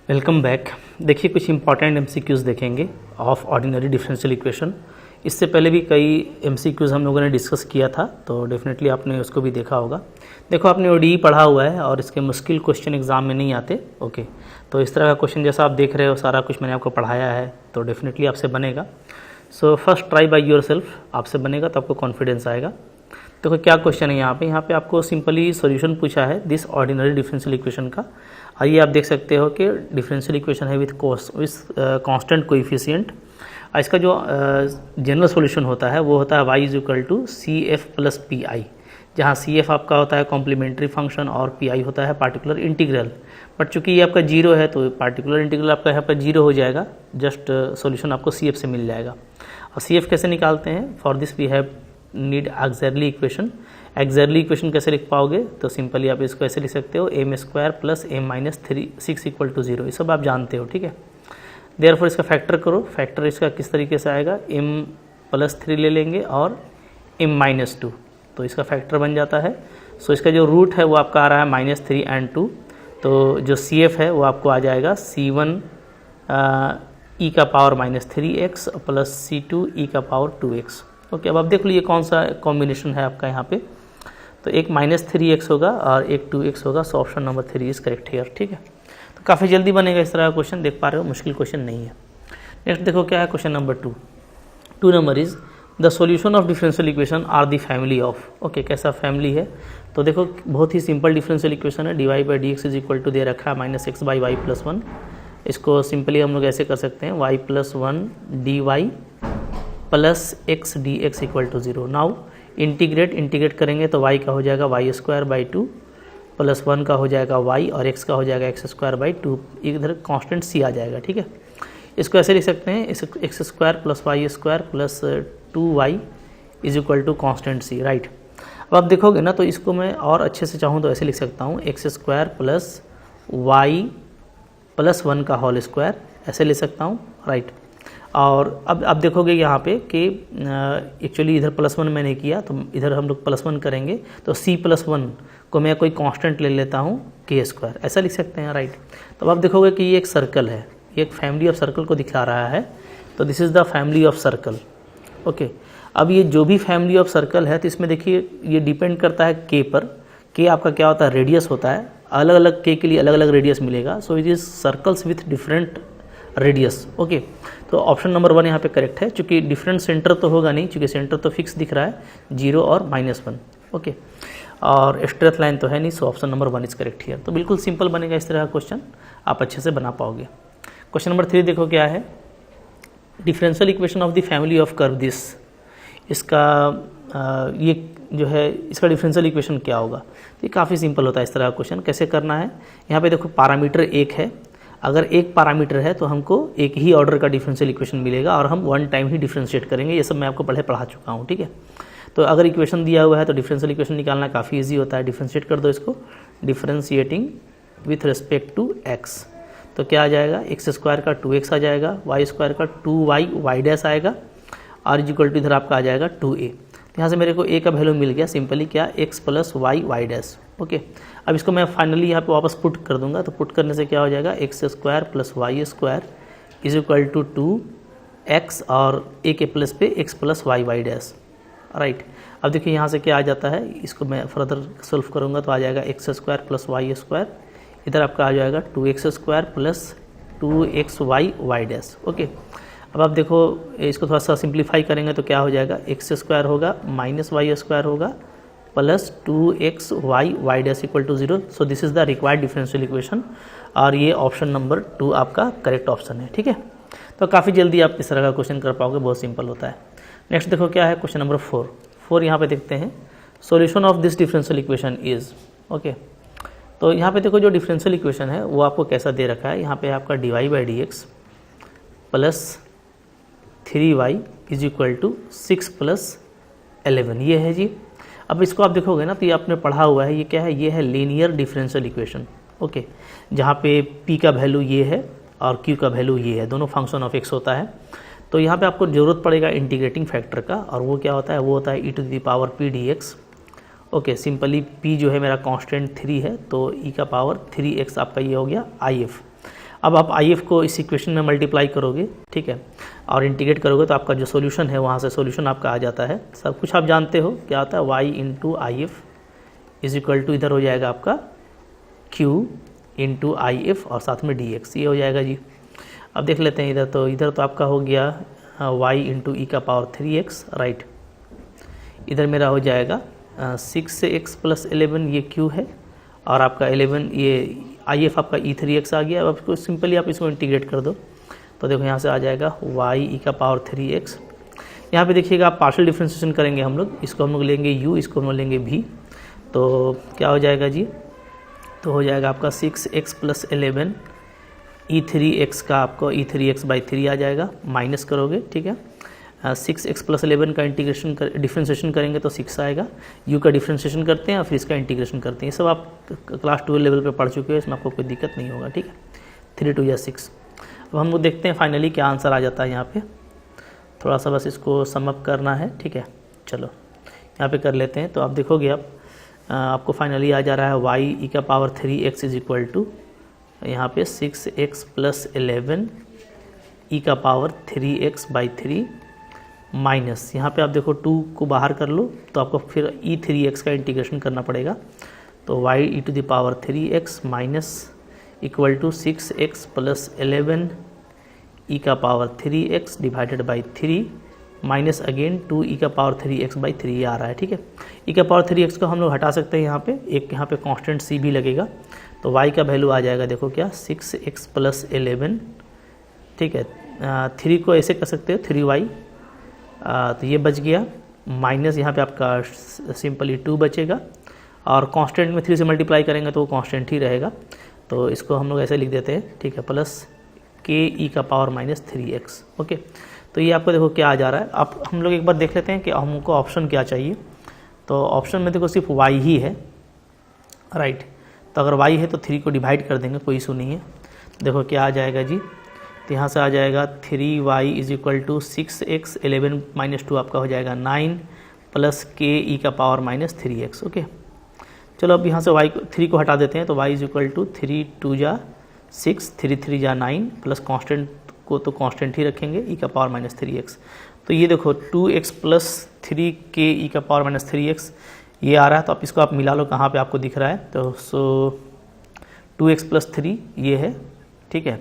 Welcome back. देखिए कुछ important MCQs देखेंगे ऑफ ऑर्डिनरी डिफरेंशियल इक्वेशन। इससे पहले भी कई एमसीक्यूज़ हम लोगों ने डिस्कस किया था, तो डेफिनेटली आपने उसको भी देखा होगा। देखो आपने ओडीई पढ़ा हुआ है और इसके मुश्किल क्वेश्चन एग्जाम में नहीं आते। ओके, तो इस तरह का क्वेश्चन जैसा आप देख रहे हो सारा कुछ मैंने आपको पढ़ाया है, तो डेफिनेटली आपसे बनेगा। So first try by your self, आपसे बनेगा तो आपको कॉन्फिडेंस आएगा। देखो क्या क्वेश्चन है यहाँ पे आपको सिंपली सॉल्यूशन पूछा है दिस ऑर्डिनरी डिफरेंशियल इक्वेशन का। आइए आप देख सकते हो कि डिफरेंशियल इक्वेशन है विथ कांस्टेंट कोएफिशिएंट। इसका जो जनरल सॉल्यूशन होता है वो होता है y = CF + PI, जहाँ CF आपका होता है कॉम्प्लीमेंट्री फंक्शन और PI होता है पार्टिकुलर इंटीग्रल। बट चूंकि ये आपका जीरो है तो पार्टिकुलर इंटीग्रल आपका यहाँ पर जीरो हो जाएगा, जस्ट सॉल्यूशन आपको CF से मिल जाएगा। और CF कैसे निकालते हैं? For this we have need auxiliary equation. Auxiliary equation कैसे लिख पाओगे? तो सिंपली आप इसको ऐसे लिख सकते हो m² + m - 6 = 0। ये सब आप जानते हो, ठीक है। देयरफॉर इसका फैक्टर करो। फैक्टर इसका किस तरीके से आएगा? m + 3 ले लेंगे और m - 2, तो इसका फैक्टर बन जाता है। सो इसका जो रूट है वो आपका आ रहा है -3 और 2, तो जो CF है वो आपको आ जाएगा C1 e⁻³ -3x + C2 e⁻²x। Okay, अब आप देख लीजिए कौन सा कॉम्बिनेशन है आपका यहाँ पे। तो एक -3x होगा और एक 2x होगा। So option number 3 is correct here, ठीक है। तो काफ़ी जल्दी बनेगा इस तरह का क्वेश्चन, देख पा रहे हो, मुश्किल क्वेश्चन नहीं है। नेक्स्ट देखो क्या है question number 2 number is the solution of differential equation are the family of. Okay, कैसा फैमिली है? तो देखो बहुत ही सिंपल डिफरेंशियल इक्वेशन है। dy/dx = दे रखा है -x/y + 1। इसको सिंपली हम लोग ऐसे कर सकते हैं y + 1 dy + x dx = 0। Now integrate करेंगे तो y का हो जाएगा y²/2 + 1 का हो जाएगा y और x का हो जाएगा x²/2। इधर कांस्टेंट c आ जाएगा, ठीक है। इसको ऐसे लिख सकते हैं x² + y² + 2y = constant c, right. अब आप देखोगे ना तो इसको मैं और अच्छे से चाहूँ तो ऐसे लिख सकता हूँ x² + y + 1 का होल स्क्वायर, ऐसे ले सकता हूँ, राइट। और अब आप देखोगे यहाँ पे कि एक्चुअली इधर +1 मैंने किया, तो इधर हम लोग +1 करेंगे तो c + 1 को मैं कोई कांस्टेंट ले लेता हूँ k², ऐसा लिख सकते हैं, राइट। तो अब आप देखोगे कि ये एक सर्कल है, ये एक फैमिली ऑफ सर्कल को दिखा रहा है। तो this is the family of circle. Okay, अब ये जो भी फैमिली ऑफ सर्कल है तो इसमें देखिए ये डिपेंड करता है k पर। k आपका क्या होता है? रेडियस होता है। अलग अलग k के लिए अलग अलग रेडियस मिलेगा। सो it is circles with different radius. Okay, तो ऑप्शन नंबर 1 यहाँ पे करेक्ट है, क्योंकि डिफरेंट सेंटर तो होगा नहीं, क्योंकि सेंटर तो फिक्स दिख रहा है 0 और -1। ओके, और स्ट्रेट लाइन तो है नहीं। So option number 1 is correct here. तो बिल्कुल सिंपल बनेगा इस तरह का क्वेश्चन, आप अच्छे से बना पाओगे। क्वेश्चन नंबर 3 देखो क्या है। Differential equation of the family of curve this. इसका ये जो है इसका डिफरेंशियल इक्वेशन क्या होगा? तो ये काफ़ी सिंपल होता है इस तरह का क्वेश्चन। कैसे करना है? यहाँ पे देखो पैरामीटर एक है। अगर एक पैरामीटर है तो हमको एक ही ऑर्डर का डिफरेंशियल इक्वेशन मिलेगा और हम 1 टाइम ही डिफरेंशिएट करेंगे। ये सब मैं आपको पढ़ा चुका हूँ, ठीक है। तो अगर इक्वेशन दिया हुआ है तो डिफरेंशियल इक्वेशन निकालना काफ़ी इजी होता है। डिफरेंशिएट कर दो इसको, differentiating with respect to x। तो क्या आ जाएगा? x² का 2x आ जाएगा, y² का 2y आएगा, और = इधर आपका आ जाएगा 2a। तो यहाँ से मेरे को a का वैल्यू मिल गया, सिंपली क्या? x + y। ओके, अब इसको मैं फाइनली यहाँ पे वापस पुट कर दूंगा। तो पुट करने से क्या हो जाएगा? x² + y² = 2x और a के प्लस पे x + y, राइट। अब देखिए यहाँ से क्या आ जाता है, इसको मैं फर्दर सॉल्व करूँगा तो आ जाएगा x² + y², इधर आपका आ जाएगा 2x² + 2xy। ओके, अब आप देखो इसको थोड़ा सा सिंप्लीफाई करेंगे तो क्या हो जाएगा? x² होगा -y² होगा + 2xy = 0। So this is the required differential equation, और ये ऑप्शन नंबर 2 आपका करेक्ट ऑप्शन है, ठीक है। तो काफ़ी जल्दी आप इस तरह का क्वेश्चन कर पाओगे, बहुत सिंपल होता है। नेक्स्ट देखो क्या है क्वेश्चन नंबर 4 यहाँ पे देखते हैं। Solution of this differential equation is. Okay, तो यहाँ पे देखो जो डिफरेंशियल इक्वेशन है वो आपको कैसा दे रखा है। यहाँ पे आपका dy/dx + 3y = 6 + 11, ये है जी। अब इसको आप देखोगे ना तो ये आपने पढ़ा हुआ है, ये क्या है? ये है लीनियर डिफरेंशियल इक्वेशन। ओके, जहाँ पे p का वैल्यू ये है और q का वैल्यू ये है, दोनों फंक्शन ऑफ x होता है। तो यहाँ पे आपको ज़रूरत पड़ेगा इंटीग्रेटिंग फैक्टर का, और वो क्या होता है? वो होता है e⁻p dx। Okay, simply p जो है मेरा कांस्टेंट 3 है, तो e⁻3x आपका ये हो गया if। अब आप IF को इस इक्वेशन में मल्टीप्लाई करोगे, ठीक है, और इंटीग्रेट करोगे तो आपका जो सॉल्यूशन है वहाँ से सॉल्यूशन आपका आ जाता है। सब कुछ आप जानते हो क्या आता है, y into IF is equal to इधर हो जाएगा आपका Q इंटू IF और साथ में dx, ये हो जाएगा जी। अब देख लेते हैं इधर तो आपका हो गया y इंटू ई का पावर 3x, राइट। इधर मेरा हो जाएगा 6x प्लस 11, ये Q है, और आपका 11 ये IF आपका e3x आ गया। अब आपको सिंपली आप इसको इंटीग्रेट कर दो तो देखो यहाँ से आ जाएगा y ई का पावर 3x। यहाँ पे देखिएगा आप पार्शियल डिफ्रेंशिएशन करेंगे हम लोग, इसको हम लोग लेंगे u, इसको हम लोग लेंगे v, तो क्या हो जाएगा जी, तो हो जाएगा आपका 6x प्लस 11 e3x का आपको e3x/3 आ जाएगा, माइनस करोगे, ठीक है। 6x प्लस 11 का इंटीग्रेशन डिफ्रेंशिएशन करेंगे तो 6 आएगा, u का डिफ्रेंशिएशन करते हैं और फिर इसका इंटीग्रेशन करते हैं। ये सब आप क्लास 12 लेवल पे पढ़ चुके हो, इसमें आपको कोई दिक्कत नहीं होगा, ठीक है। 3 2 या 6। अब हम लोग देखते हैं फाइनली क्या आंसर आ जाता है। यहाँ पे थोड़ा सा बस इसको सम अप करना है, ठीक है। चलो यहाँ पे कर लेते हैं। तो आप देखोगे अब आपको फाइनली आ जा रहा है y ई का power 3x is equal to यहाँ पे 6x प्लस 11 ई का पावर 3x/3 माइनस, यहाँ पे आप देखो 2 को बाहर कर लो तो आपको फिर e3x का इंटीग्रेशन करना पड़ेगा। तो y e to the power 3x minus equal to 6x plus 11 e का power 3x divided by 3 minus again 2 e का पावर 3x/3 ये आ रहा है, ठीक है। ई का पावर 3x को हम लोग हटा सकते हैं, यहाँ पे एक यहाँ पे कांस्टेंट c भी लगेगा, तो y का वैल्यू आ जाएगा देखो क्या 6x प्लस 11, ठीक है। 3 को ऐसे कर सकते हो 3y, तो ये बच गया, माइनस यहाँ पे आपका सिंपली 2 बचेगा, और कांस्टेंट में 3 से मल्टीप्लाई करेंगे तो वो कांस्टेंट ही रहेगा, तो इसको हम लोग ऐसे लिख देते हैं, ठीक है, प्लस k ई का पावर माइनस 3x। ओके, तो ये आपको देखो क्या आ जा रहा है। आप हम लोग एक बार देख लेते हैं कि हमको ऑप्शन क्या चाहिए। तो ऑप्शन में देखो सिर्फ y ही है, राइट। तो अगर y है तो 3 को डिवाइड कर देंगे, कोई इशू नहीं है। देखो क्या आ जाएगा जी, तो यहाँ से आ जाएगा 3y is equal to 6x, 11 minus 2 आपका हो जाएगा 9 प्लस k ई का पावर माइनस 3x। ओके, चलो अब यहाँ से y 3 को हटा देते हैं, तो y इज इक्वल टू 3 2 जा 6, 3 3 जा 9 प्लस कांस्टेंट को तो कांस्टेंट ही रखेंगे ई का पावर माइनस 3x। तो ये देखो 2x प्लस 3k ई का पावर माइनस 3x ये आ रहा है, तो आप इसको आप मिला लो कहाँ पे आपको दिख रहा है। तो सो 2x प्लस 3 ये है, ठीक है,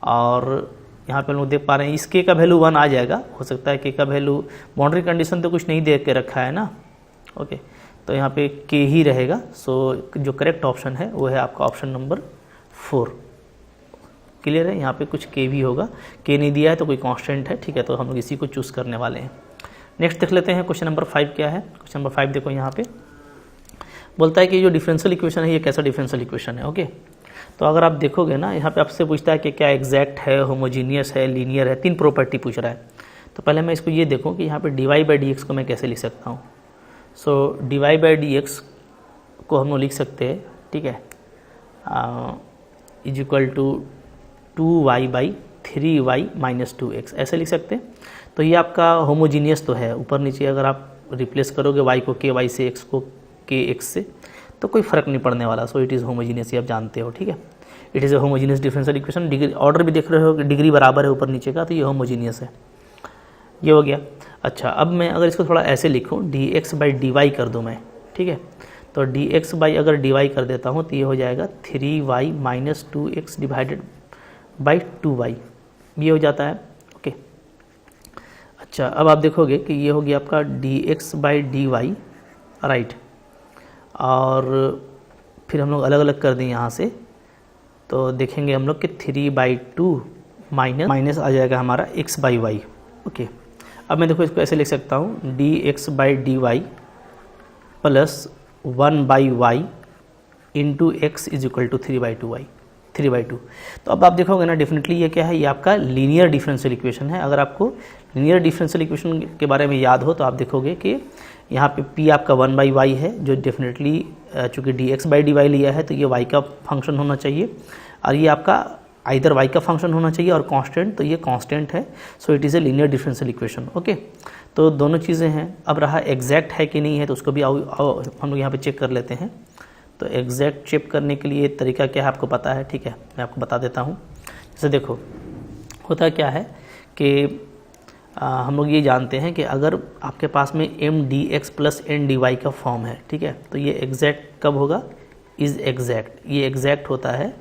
और यहाँ पे हम लोग देख पा रहे हैं इस k का वैल्यू 1 आ जाएगा। हो सकता है k का वैल्यू, बाउंड्री कंडीशन तो कुछ नहीं दे के रखा है ना, ओके, तो यहाँ पे k ही रहेगा। सो जो करेक्ट ऑप्शन है वो है आपका ऑप्शन नंबर 4। क्लियर है, यहाँ पे कुछ k भी होगा, k नहीं दिया है तो कोई कांस्टेंट है, ठीक है, तो हम लोग इसी को चूज़ करने वाले हैं। नेक्स्ट देख लेते हैं क्वेश्चन नंबर 5 क्या है। क्वेश्चन नंबर 5 देखो, यहाँ पे बोलता है कि जो डिफरेंशियल इक्वेशन है ये कैसा डिफरेंशियल इक्वेशन है। ओके, तो अगर आप देखोगे ना, यहाँ पे आपसे पूछता है कि क्या एग्जैक्ट है, होमोजीनियस है, लीनियर है, 3 प्रॉपर्टी पूछ रहा है। तो पहले मैं इसको ये देखूँ कि यहाँ पे dy/dx को मैं कैसे लिख सकता हूँ। सो dy/dx को हम लोग लिख सकते हैं, ठीक है, is equal to 2y/3y minus 2x, ऐसे लिख सकते हैं। तो ये आपका होमोजीनियस तो है, ऊपर नीचे अगर आप रिप्लेस करोगे y को ky से, x को kx से, तो कोई फ़र्क नहीं पड़ने वाला। सो इट इज़ होमोजीनियस, ये आप जानते हो, ठीक है। It is a homogeneous differential equation. Degree order भी देख रहे हो, डिग्री बराबर है ऊपर नीचे का, तो ये होमोजीनियस है। ये हो गया। अच्छा, अब मैं अगर इसको थोड़ा ऐसे लिखूँ, dx/dy कर दूँ मैं, ठीक है, तो dx/ अगर dy कर देता हूँ तो ये हो जाएगा 3y minus 2x divided by 2y, ये हो जाता है। ओके, अच्छा, अब आप देखोगे कि ये हो गया आपका dx/dy, राइट, और फिर हम लोग अलग अलग कर दें यहाँ से, तो देखेंगे हम लोग कि 3/2 माइनस आ जाएगा हमारा x/y। ओके, अब मैं देखो इसको ऐसे लिख सकता हूँ, dx/dy plus 1/y into x is equal to 3/2। तो अब आप देखोगे ना, डेफिनेटली ये क्या है, ये आपका लीनियर डिफरेंशियल इक्वेशन है। अगर आपको लीनियर डिफरेंशियल इक्वेशन के बारे में याद हो तो आप देखोगे कि यहाँ पे p आपका 1/y है, जो डेफिनेटली चूँकि dx/dy लिया है तो ये y का फंक्शन होना चाहिए, और ये आपका आइदर y का फंक्शन होना चाहिए और कांस्टेंट, तो ये कांस्टेंट है। सो it is a linear differential equation. Okay, तो दोनों चीज़ें हैं। अब रहा एग्जैक्ट है कि नहीं है, तो उसको भी हम लोग यहाँ पे चेक कर लेते हैं। तो एग्जैक्ट चेक करने के लिए तरीका क्या है आपको पता है, ठीक है, मैं आपको बता देता हूँ। जैसे देखो होता क्या है कि हम लोग ये जानते हैं कि अगर आपके पास में M D X plus N D Y का फॉर्म है, ठीक है, तो ये एग्जैक्ट कब होगा, इज़ एग्जैक्ट। ये एग्जैक्ट होता है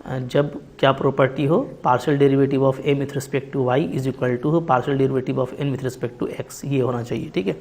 जब क्या प्रॉपर्टी हो, partial derivative of M with respect to Y is equal to हो partial derivative of N with respect to X, ये होना चाहिए, ठीक है।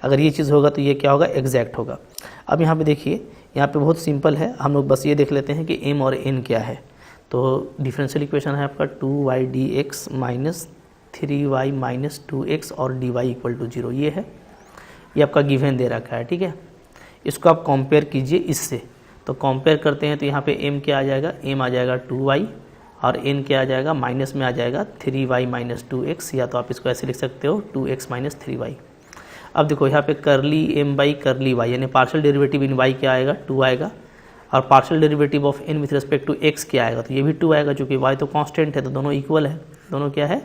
अगर ये चीज़ होगा तो ये क्या होगा, एग्जैक्ट होगा। अब यहाँ पे देखिए, यहाँ पे बहुत सिंपल है, हम लोग बस ये देख लेते हैं कि एम और एन क्या है। तो डिफरेंशियल इक्वेशन है आपका 2y dx minus 3y minus 2x और dy इक्वल टू 0, ये है, ये आपका गिवन दे रखा है, ठीक है। इसको आप कंपेयर कीजिए इससे, तो कंपेयर करते हैं तो यहाँ पे m क्या आ जाएगा, m आ जाएगा 2y और n क्या आ जाएगा, माइनस में आ जाएगा 3y माइनस 2x, या तो आप इसको ऐसे लिख सकते हो 2x माइनस 3y। अब देखो यहाँ पे curly m by curly y, यानी पार्शियल डेरिवेटिव इन y क्या आएगा, 2 आएगा, और partial derivative of n with respect to x क्या आएगा, तो ये भी 2 आएगा, चूँकि y तो कांस्टेंट है तो दोनों इक्वल है, दोनों क्या है,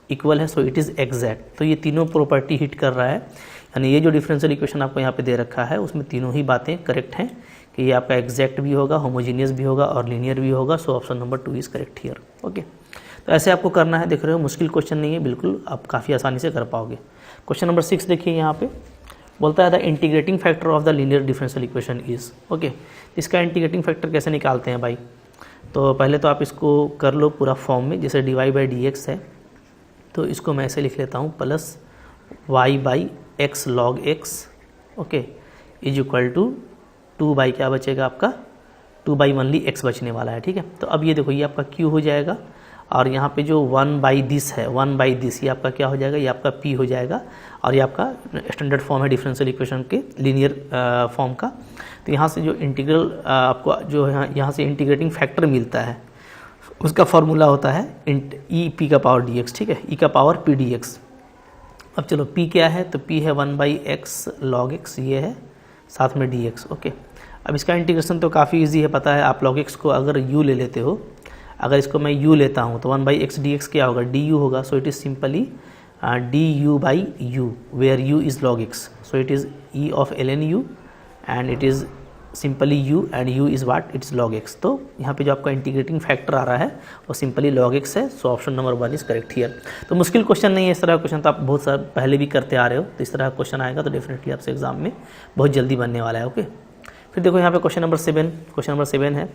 इक्वल है, सो इट इज़ एग्जैक्ट। तो ये तीनों प्रॉपर्टी हिट कर रहा है, यानी ये जो डिफरेंशियल इक्वेशन आपको यहाँ पे दे रखा है उसमें तीनों ही बातें करेक्ट हैं कि ये आपका एग्जैक्ट भी होगा, होमोजीनियस भी होगा और लीनियर भी होगा। So option number 2 is correct here. Okay, तो ऐसे आपको करना है, देख रहे हो मुश्किल क्वेश्चन नहीं है, बिल्कुल आप काफ़ी आसानी से कर पाओगे। क्वेश्चन नंबर 6 देखिए, यहाँ पे बोलता है the integrating factor of the linear differential equation is. Okay, इसका इंटीग्रेटिंग फैक्टर कैसे निकालते हैं भाई, तो पहले तो आप इसको कर लो पूरा फॉर्म में, जैसे dy बाई डी एक्स है तो इसको मैं ऐसे लिख लेता हूँ plus y by X log X, okay, is equal to 2 by क्या बचेगा आपका, 2 बाई ओनली x बचने वाला है, ठीक है। तो अब ये देखो ये आपका q हो जाएगा, और यहाँ पे जो 1 बाई दिस है, 1 बाई दिस, ये आपका क्या हो जाएगा, ये आपका p हो जाएगा, और ये आपका स्टैंडर्ड फॉर्म है डिफरेंशियल इक्वेशन के लीनियर फॉर्म का। तो यहाँ से जो इंटीग्रल आपको जो यहाँ से इंटीग्रेटिंग फैक्टर मिलता है उसका फॉर्मूला होता है ई पी का पावर डी एक्स, ठीक है, ई का पावर पी डी एक्स। अब चलो p क्या है, तो p है 1 बाई एक्स लॉग एक्स, ये है साथ में डी एक्स। ओके, अब इसका इंटीग्रेशन तो काफ़ी इजी है, पता है आप लॉग एक्स को अगर u ले लेते हो, अगर इसको मैं u लेता हूँ तो 1 बाई एक्स डी एक्स क्या होगा, डी यू होगा। So it is simply D U by U, where u is log x, so it is e of ln u and it is simply u and u is what, it is log x। तो यहाँ पे जो आपका integrating factor आ रहा है वो simply log x है। So option number 1 is correct here. तो मुश्किल क्वेश्चन नहीं है, इस तरह का क्वेश्चन तो आप बहुत सारा पहले भी करते आ रहे हो, तो इस तरह का क्वेश्चन आएगा तो डेफिनेटली आपसे एग्जाम में बहुत जल्दी बनने वाला है। ओके, फिर देखो यहाँ पे क्वेश्चन नंबर 7, क्वेश्चन नंबर 7 है।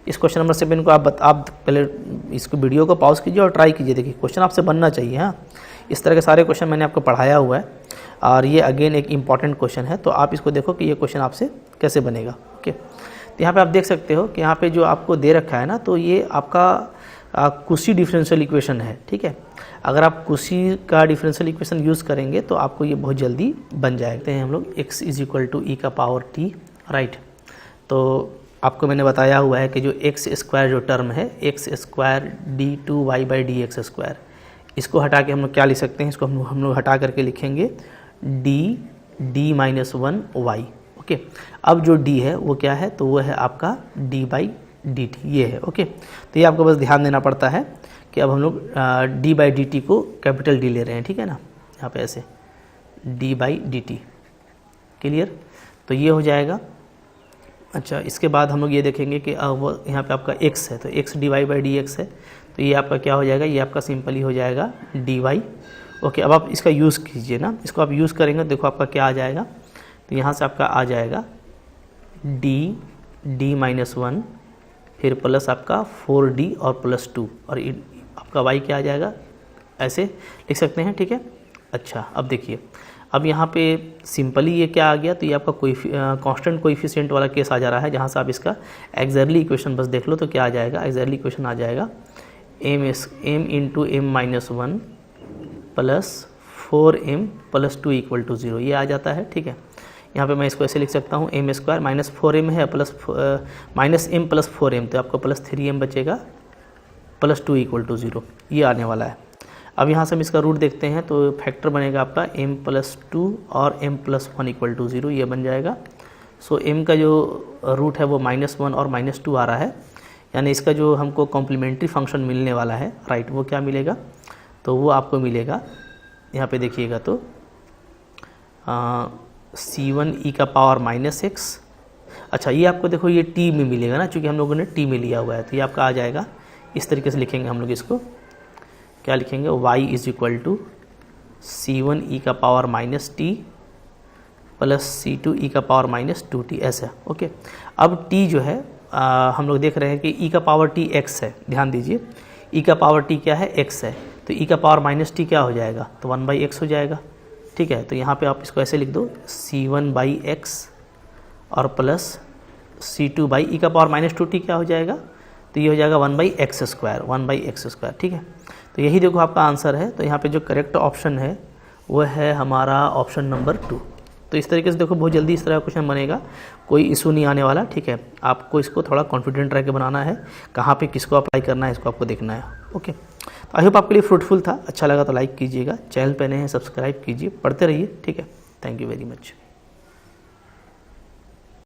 इस क्वेश्चन नंबर 7 को आप पहले इसको वीडियो को पॉज कीजिए और ट्राई कीजिए, देखिए क्वेश्चन आपसे बनना चाहिए। हाँ, इस तरह के सारे क्वेश्चन मैंने आपको पढ़ाया हुआ है और ये अगेन एक इंपॉर्टेंट क्वेश्चन है, तो आप इसको देखो कि ये क्वेश्चन आपसे कैसे बनेगा। ओके, तो यहाँ पे आप देख सकते हो कि यहाँ पे जो आपको दे रखा है ना, तो ये आपका कुशी डिफरेंशियल इक्वेशन है, ठीक है। अगर आप कुशी का डिफरेंशियल इक्वेशन यूज़ करेंगे तो आपको ये बहुत जल्दी बन जाएगा। हम लोग x इज इक्वल टू ई का पावर t, राइट। तो आपको मैंने बताया हुआ है कि जो एक्स स्क्वायर जो टर्म है, X square D two Y by D X square, इसको हटा के हम लोग क्या लिख सकते हैं, इसको हम लोग हटा करके लिखेंगे डी माइनस 1 वाई। ओके, अब जो d है वो क्या है, तो वो है आपका d बाई डी टी, ये है। ओके, तो ये आपको बस ध्यान देना पड़ता है कि अब हम लोग d बाई डी टी को कैपिटल D ले रहे हैं, ठीक है ना, यहाँ पे ऐसे d by D T, clear. तो ये हो जाएगा। अच्छा, इसके बाद हम लोग ये देखेंगे कि वो यहाँ पे आपका x है, तो x dy by D x है, तो ये आपका क्या हो जाएगा, ये आपका सिंपली हो जाएगा dy। ओके, अब आप इसका यूज़ कीजिए ना, इसको आप यूज़ करेंगे देखो आपका क्या आ जाएगा, तो यहाँ से आपका आ जाएगा डी माइनस 1, फिर प्लस आपका 4d और प्लस 2, और आपका y क्या आ जाएगा, ऐसे लिख सकते हैं, ठीक है। अच्छा, अब देखिए, अब यहाँ पे सिंपली ये क्या आ गया, तो ये आपका कांस्टेंट कोएफिशिएंट वाला केस आ जा रहा है, जहाँ से आप इसका एक्सैक्टली इक्वेशन बस देख लो तो क्या आ जाएगा, एक्सैक्टली इक्वेशन आ जाएगा m into M minus 1 plus 4m plus 2 equal to 0, ये आ जाता है, ठीक है। यहाँ पे मैं इसको ऐसे लिख सकता हूँ एम स्क्वायर माइनस 4m है plus minus m plus 4m, तो आपको प्लस 3m बचेगा प्लस 2 इक्वल टू 0, ये आने वाला है। अब यहाँ से हम इसका रूट देखते हैं, तो फैक्टर बनेगा आपका m प्लस 2 और m प्लस 1 इक्वल टू 0, ये बन जाएगा। सो m का जो रूट है वो -1 और -2 आ रहा है, यानी इसका जो हमको कॉम्प्लीमेंट्री फंक्शन मिलने वाला है, राइट, वो क्या मिलेगा, तो वो आपको मिलेगा, यहाँ पे देखिएगा तो c1 e का पावर -x। अच्छा ये आपको देखो ये टी में मिलेगा ना, चूँकि हम लोगों ने टी में लिया हुआ है, तो ये आपका आ जाएगा इस तरीके से लिखेंगे हम लोग इसको, क्या लिखेंगे, y is equal to C1 e का power minus T plus C2 e का पावर माइनस 2t ऐसा। ओके, अब t जो है हम लोग देख रहे हैं कि e का पावर t x है, ध्यान दीजिए e का पावर t क्या है, x है, तो e का पावर माइनस टी क्या हो जाएगा, तो 1/x हो जाएगा। ठीक है, तो यहाँ पे आप इसको ऐसे लिख दो C1/x और प्लस C2/e का पावर माइनस 2t क्या हो जाएगा, तो ये हो जाएगा 1/x²। ठीक है, तो यही देखो आपका आंसर है। तो यहाँ पे जो करेक्ट ऑप्शन है वो है हमारा ऑप्शन नंबर 2। तो इस तरीके से देखो बहुत जल्दी इस तरह का क्वेश्चन बनेगा, कोई इशू नहीं आने वाला। ठीक है, आपको इसको थोड़ा कॉन्फिडेंट रह के बनाना है, कहाँ पे किसको अप्लाई करना है इसको आपको देखना है। ओके, तो आई होप आपके लिए फ्रूटफुल था, अच्छा लगा तो लाइक कीजिएगा, चैनल पे नए हैं सब्सक्राइब कीजिए, पढ़ते रहिए। ठीक है, थैंक यू वेरी मच।